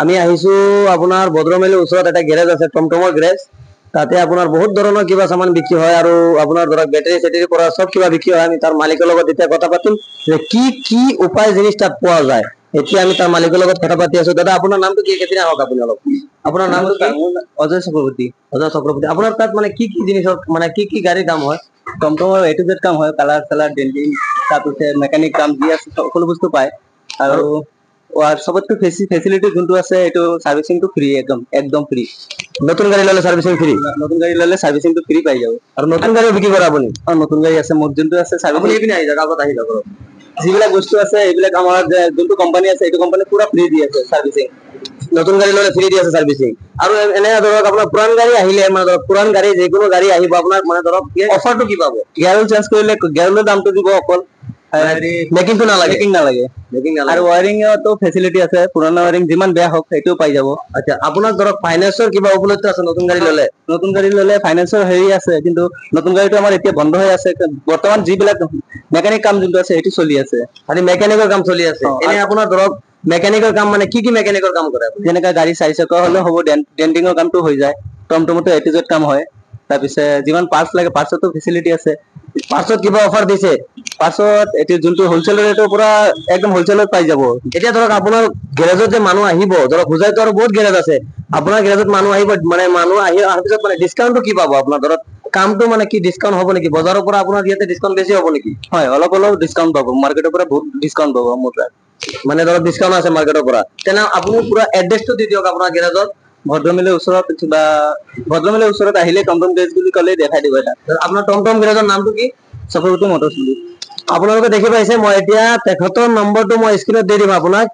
আমি আহিছো আপোনাৰ বদ্ৰমেলিৰ ওচৰত এটা গেৰেজ আছে, টমটমৰ গেৰেজ। তাতে আপোনাৰ বহুত ধৰণৰ কিবা সামান বিক্ৰী হয় আৰু আপোনাৰ ধৰক বেটাৰী চেটাৰী পৰা সব কিবা বিক্ৰী হয়। আমি তাৰ মালিকৰ লগত এতিয়া কথা পাতিম যে কি কি উপায় জিনিস তাত পোৱা যায়। এতিয়া আমি তাৰ মালিকৰ লগত কথা পাতি আছো। দাদা আপোনাৰ নামটো কি? কেতিয়া আহক আপুনি অলপ। আপোনাৰ নামটো কি? অজয় চক্ৰৱৰ্তী। অজয় চক্ৰৱৰ্তী। আপোনাৰ তাত মানে কি কি জিনিসৰ মানে কি কি গাড়ীৰ দাম হয়? টমটমৰ A to Z কাম হয়, কালাৰ চালাৰ ডেন্টিং, তাৰপিছত মেকানিক কাম যি আছে সকলো বস্তু পায়। আৰু সবতকৈ ফেচিলিটি যোনটো আছে এইটো সাৰ্ভিসিংটো ফ্ৰী, একদম ফ্ৰী। নতুন গাড়ী ললে সাৰ্ভিসিং ফ্ৰী? নতুন গাড়ী ললে সাৰ্ভিসিংটো ফ্ৰী পাই যাব। আৰু নতুন গাড়ী বিক্ৰী কৰে আপুনি? নতুন গাড়ী আছে মোৰ যোনটো আছে আপুনি এইপিনে আহি যাওক, আগত আহি যাওক। যিবিলাক বস্তু আছে এইবিলাক আমাৰ যোনটো কোম্পানী আছে এইটো কোম্পানী পুৰা ফ্ৰী দি আছে সাৰ্ভিসিং। নতুন গাড়ী ললে ফ্ৰী দি আছে সাৰ্ভিসিং। আৰু এনে ধৰক আপোনাৰ পুৰান গাড়ী আহিলে মানে ধৰক পুৰান গাড়ী যিকোনো গাড়ী আহিব আপোনাৰ মানে ধৰক অফাৰটো কি পাব? গিয়াৰ চেঞ্জ কৰিলে গিয়াৰৰ দামটো দিব অকল। মেকিংটো নালাগে? মেকিং নালাগে। আৰু ৱায়াৰিংতো ফেচিলিটি আছে, পুৰণা ৱায়াৰিং যিমান বেয়া হওক সেইটোও পাই যাব। আচ্ছা, আপোনাৰ ধৰক ফাইনেন্সৰ কিবা উপলব্ধ আছে নতুন গাড়ী ললে? নতুন গাড়ী ললে ফাইনেন্সৰ হেৰি আছে, কিন্তু নতুন গাড়ীটো আমাৰ এতিয়া বন্ধ হৈ আছে। বৰ্তমান যিবিলাক মেকানিক কাম যোনটো আছে সেইটো চলি আছে। খালি মেকানিকৰ কাম চলি আছে। এনে আপোনাৰ ধৰক মেকানিকৰ কাম মানে কি কি মেকানিকৰ কাম কৰে? যেনেকা গাড়ী 4 চকা হলে হ'ব, ডেন্টিঙৰ কামটো হৈ যায়। টমটমতো A to Z কাম হয়। তাৰপিছত যিমান পাৰ্টছ লাগে পাৰ্টছতো ফেচিলিটি আছে। পাৰ্টছত কিবা অফাৰ দিছে? পাৰ্টছত এতিয়া যোনটো হোলচেল ৰেটৰ পৰা একদম হোলচেলত পাই যাব। এতিয়া ধৰক আপোনাৰ গেৰেজত যে মানুহ আহিব, ধৰক হোজাইতো আৰু বহুত গেৰেজ আছে, আপোনাৰ গেৰেজত মানুহ আহিব, মানে মানুহ আহি অহাৰ পিছত মানে ডিছকাউণ্টটো কি পাব আপোনাৰ? ধৰক কামটো মানে কি ডিছকাউণ্ট হ'ব নেকি? বজাৰৰ পৰা আপোনাৰ ইয়াতে ডিছকাউণ্ট বেছি হ'ব নেকি? হয়, অলপ ডিছকাউণ্ট পাব, মাৰ্কেটৰ পৰা বহুত ডিছকাউণ্ট পাব মোৰ তাত। মানে ধৰক ডিছকাউণ্ট আছে মাৰ্কেটৰ পৰা। তেনে আপুনি পুৰা এড্ৰেছটো দি দিয়ক আপোনাৰ গেৰেজত। ভদ্ৰমিলৰ ওচৰত বা ভদ্ৰমিলৰ ওচৰত আহিলে টমটম গেৰেজ বুলি ক'লে দেখাই দিব এটা। আপোনাৰ টমটম গেৰেজৰ নামটো কি? চক্ৰৱৰ্তী মটৰ্ছ বুলি। আপোনালোকে দেখি পাইছে, মই এতিয়া তেখেতৰ নম্বৰটো মই স্ক্ৰীনত দি দিম আপোনাক।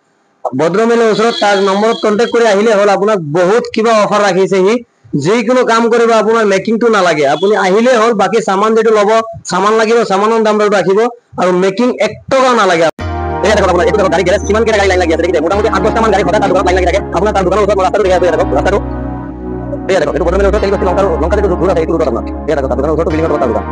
ভদ্ৰমিলৰ ওচৰত তাৰ নম্বৰত কণ্টেক্ট কৰি আহিলে হ'ল। আপোনাক বহুত কিবা অফাৰ ৰাখিছে সি। যিকোনো কাম কৰিব আপোনাৰ মেকিংটো নালাগে, আপুনি আহিলে হ'ল। বাকী সামান যিটো ল'ব, সামান লাগিব, সামানৰ দাম ৰাখিব আৰু মেকিং 1 টকাও নালাগে। গাড়ী গেৰেজ কিমান কেইটা গাড়ী লাইন লাগি আছে দেখিছে? মোটামুটি 8-10টা মান গাড়ী সদায় তাৰ দোকানত লাইন লাগি থাকে। আপোনাৰ তাৰ দোকানৰ ওচৰত ৰাস্তাটো দেখি আছে, ৰাস্তাটো এইটো ভদ্ৰমিলৰ ওচৰত লংকা যিটো দূৰ আছে এইটো ৰোডত আপোনাৰ। তাৰ দোকানৰ ওচৰতো বিল্ডিঙৰ দোকান।